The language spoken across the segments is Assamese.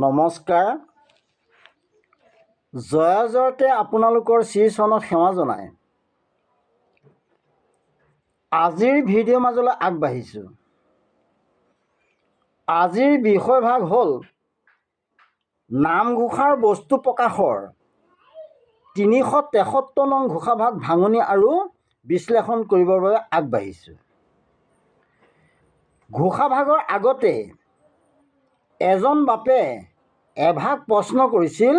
নমস্কাৰ। জয়তে আপোনালোকৰ শ্ৰীচৰণত সেৱা জনাই আজিৰ ভিডিঅ' মাজলৈ আগবাঢ়িছোঁ। আজিৰ বিষয়ভাগ হ'ল নামঘোষাৰ বস্তু প্ৰকাশৰ ৩৭৩ নং ঘোষাভাগ ভাঙনি আৰু বিশ্লেষণ কৰিবৰ বাবে আগবাঢ়িছোঁ। ঘোষাভাগৰ আগতে এজন বাপে এভাগ প্ৰশ্ন কৰিছিল।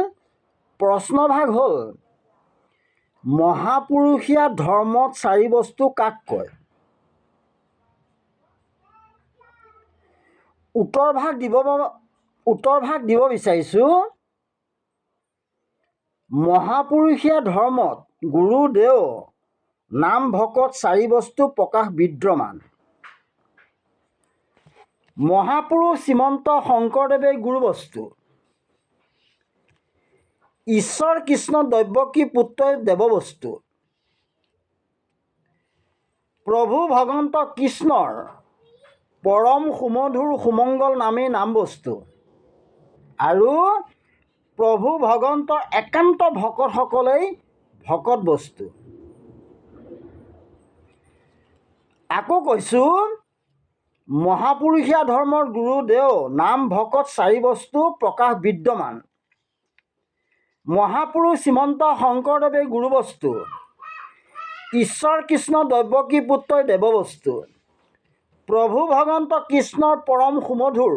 প্ৰশ্নভাগ হ'ল মহাপুৰুষীয়া ধৰ্মত চাৰি বস্তু কাক কয়? উত্তৰ ভাগ দিব বিচাৰিছোঁ। মহাপুৰুষীয়া ধৰ্মত গুৰু দেও নাম ভকত চাৰি বস্তু প্ৰকাশ বিদ্যমান। মহাপুৰুষ শ্ৰীমন্ত শংকৰদেৱে গুৰুবস্তু, ঈশ্বৰ কৃষ্ণ দৈৱকী পুত্ৰই দেৱবস্তু, প্ৰভু ভগৱন্ত কৃষ্ণৰ পৰম সুমধুৰ সুমংগল নামেই নামবস্তু আৰু প্ৰভু ভগৱন্তৰ একান্ত ভকতসকলেই ভকত বস্তু। আকৌ কৈছোঁ, মহাপুৰুষীয়া ধৰ্মৰ গুৰু দেও নাম ভকত চাৰি বস্তু প্ৰকাশ বিদ্যমান। মহাপুৰুষ শ্ৰীমন্ত শংকৰদেৱে গুৰুবস্তু, ঈশ্বৰ কৃষ্ণ দৈৱকী পুত্ৰই দেৱবস্তু, প্ৰভু ভগৱন্ত কৃষ্ণৰ পৰম সুমধুৰ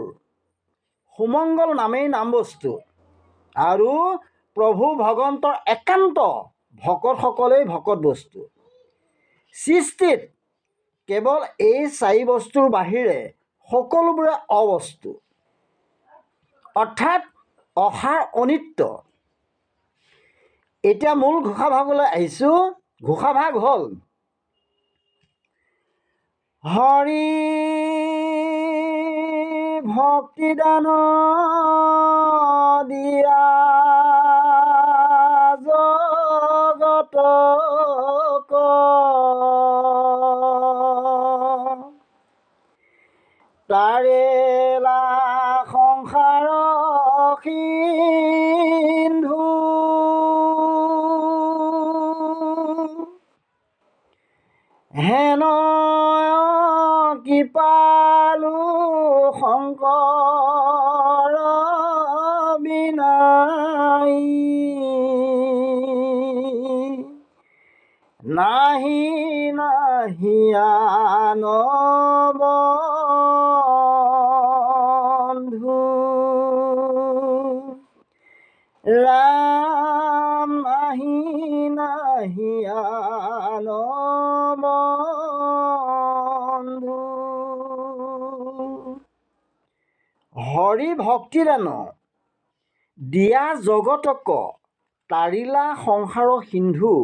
সুমংগল নামেই নামবস্তু আৰু প্ৰভু ভগৱন্তৰ একান্ত ভকতসকলেই ভকত বস্তু। সৃষ্টিত কেৱল এই চাৰি বস্তুৰ বাহিৰে সকলোবোৰে অবস্তু, অৰ্থাৎ অসাৰ অনিত্য। এতিয়া মূল ঘোষাভাগলৈ আহিছোঁ। ঘোষাভাগ হ'ল হৰি ভক্তিদান দিয়া জগতক তাৰেলা সংসাৰ সিন্ধু হেন কৃপালু শংকৰ বিনাই নাহি আন বন্ধু ৰাম নাহি আন বন্ধু। হৰি ভক্তিদান দিয়া জগতক তাৰিলা সংসাৰ সিন্ধু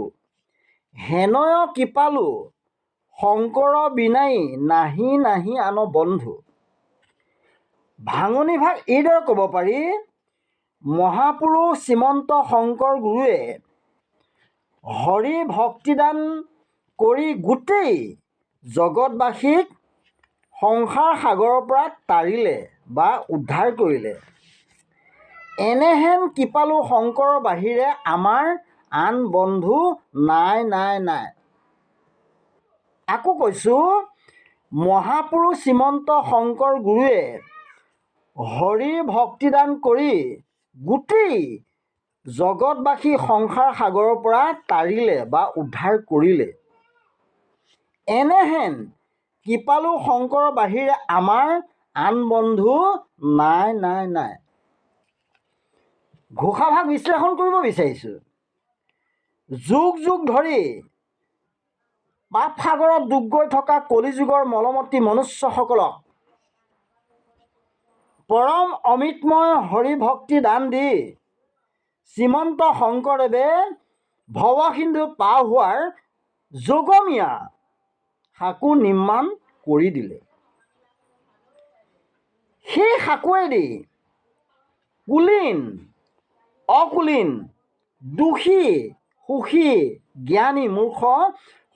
হেনয় কৃপালু শংকৰ বিনাই নাহি আন বন্ধু। ভাঙনি ভাগ এইদৰে ক'ব পাৰি। মহাপুৰুষ শ্ৰীমন্ত শংকৰ গুৰুৱে হৰি ভক্তিদান কৰি গোটেই জগতবাসীক সংসাৰ সাগৰৰ পৰা তাৰিলে বা উদ্ধাৰ কৰিলে। এনেহেন কৃপালু শংকৰৰ বাহিৰে আমাৰ আন বন্ধু নাই। আকৌ কৈছোঁ, মহাপুৰুষ শ্ৰীমন্ত শংকৰ গুৰুৱে হৰি ভক্তিদান কৰি গোটেই জগতবাসী সংসাৰ সাগৰৰ পৰা তাৰিলে বা উদ্ধাৰ কৰিলে। এনেহেন কৃপালু শংকৰৰ বাহিৰে আমাৰ আন বন্ধু নাই। ঘোষাভাগ বিশ্লেষণ কৰিব বিচাৰিছোঁ। যুগ ধৰি পাপ সাগৰত ডুব গৈ থকা কলিযুগৰ মলমতী মনুষ্যসকলক পৰম অমৃতময় হৰি ভক্তি দান দি শ্ৰীমন্ত শংকৰদেৱে ভৱসিন্ধু পাৰ হোৱাৰ যোগমীয়া সাঁকো নিৰ্মাণ কৰি দিলে। সেই সাঁকোৱেদি কুলীন অকুলীন, দোষী সুখী, জ্ঞানী মূৰ্খ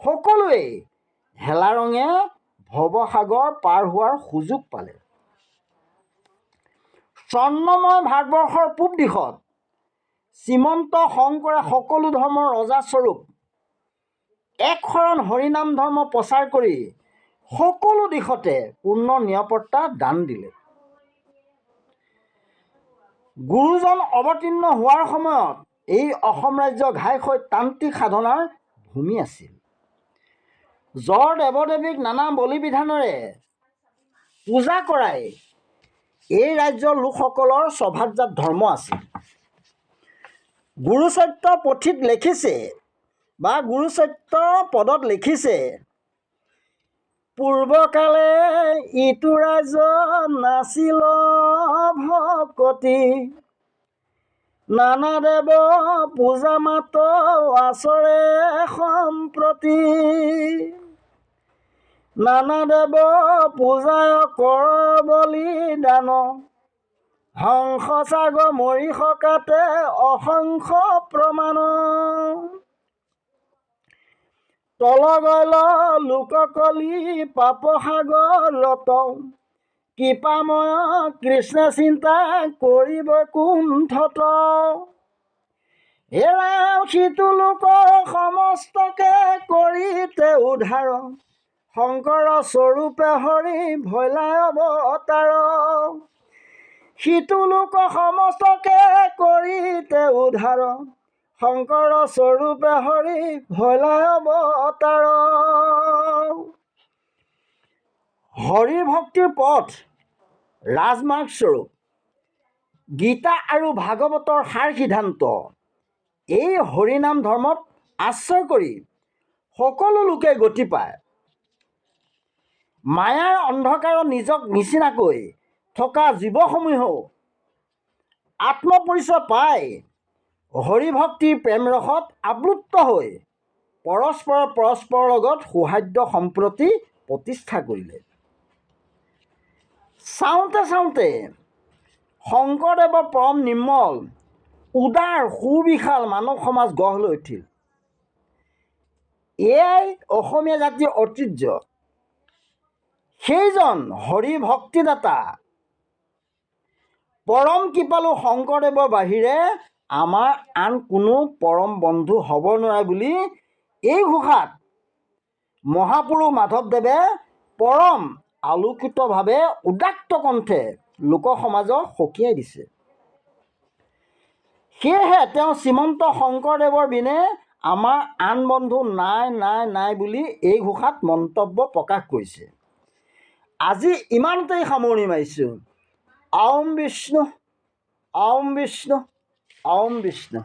সকলোৱে হেলাৰঙে ভৱসাগৰ পাৰ হোৱাৰ সুযোগ পালে। স্বৰ্ণময় ভাৰতবৰ্ষৰ পূব দিশত শ্ৰীমন্ত শংকৰে সকলো ধৰ্মৰ ৰজাস্বৰূপ এক শৰণ হৰিনাম ধৰ্ম প্ৰচাৰ কৰি সকলো দিশতে পূৰ্ণ নিৰাপত্তা দান দিলে। গুৰুজন অৱতীৰ্ণ হোৱাৰ সময়ত এই অসম ৰাজ্য ঘাইকৈ তান্ত্ৰিক সাধনাৰ ভূমি আছিল। জ্বৰ দেৱদেৱীক নানা বলি বিধানেৰে পূজা কৰাই এই ৰাজ্যৰ লোকসকলৰ স্বভাৱজাত ধৰ্ম আছিল। গুৰুচৰিত্ৰ পুথিত লিখিছে বা গুৰুচৰিত্ৰ পদত লিখিছে, পূৰ্বকালে ইটো ৰাজ্য নাছিল ভকতি, নানা দেৱ পূজা মাত্ৰ আচৰে সম্প্ৰতি, নানা দেৱ পূজায় কৰ বলিদান, হংস সাগৰ মৰিষ কাটে অসংখ্য প্ৰমাণ, তল গল লোককলি পাপ সাগৰত, কৃপাময় কৃষ্ণ চিন্তা কৰিব কুণ্ঠত, হে ৰাম সিটো লোক সমস্তকে কৰিতে উদ্ধাৰ, শংকৰ স্বৰূপে হৰি ভৈলাই অৱতাৰ, সিটো লোক সমস্তকে কৰিতে উদ্ধাৰ, শংকৰ স্বৰূপে হৰি ভৈলাই অৱতাৰ। হৰি ভক্তিৰ পথ ৰাজমাৰ্গ স্বৰূপ গীতা আৰু ভাগৱতৰ সাৰ সিদ্ধান্ত এই হৰিনাম ধৰ্মত আশ্ৰয় কৰি সকলো লোকে গতি পায়। মায়াৰ অন্ধকাৰত নিজক নিচিনাকৈ থকা জীৱসমূহেও আত্মপৰিচয় পাই হৰিভক্তিৰ প্ৰেমৰসত আপ্লুত হৈ পৰস্পৰৰ লগত সৌহাৰ্দ্য সম্প্ৰতি প্ৰতিষ্ঠা কৰিলে। চাওঁতে চাওঁতে শংকৰদেৱৰ পৰম নিৰ্মল উদাৰ সুবিশাল মানৱ সমাজ গঢ় লৈ উঠিল। এয়াই অসমীয়া জাতিৰ ঐতিহ্য। সেইজন হৰি ভক্তিদাতা পৰম কৃপালু শংকৰদেৱৰ বাহিৰে আমাৰ আন কোনো পৰম বন্ধু হ'ব নোৱাৰে বুলি এই ঘোষাত মহাপুৰুষ মাধৱদেৱে পৰম আলোকিতভাৱে উদাত্ত কণ্ঠে লোকসমাজক সকীয়াই দিছে। সেয়েহে তেওঁ শ্ৰীমন্ত শংকৰদেৱৰ বিনে আমাৰ আন বন্ধু নাই নাই নাই বুলি এই ঘোষাত মন্তব্য প্ৰকাশ কৰিছে। আজি ইমানতেই সামৰণি মাৰিছোঁ। ওম বিষ্ণু, ওম বিষ্ণু, ওম বিষ্ণু।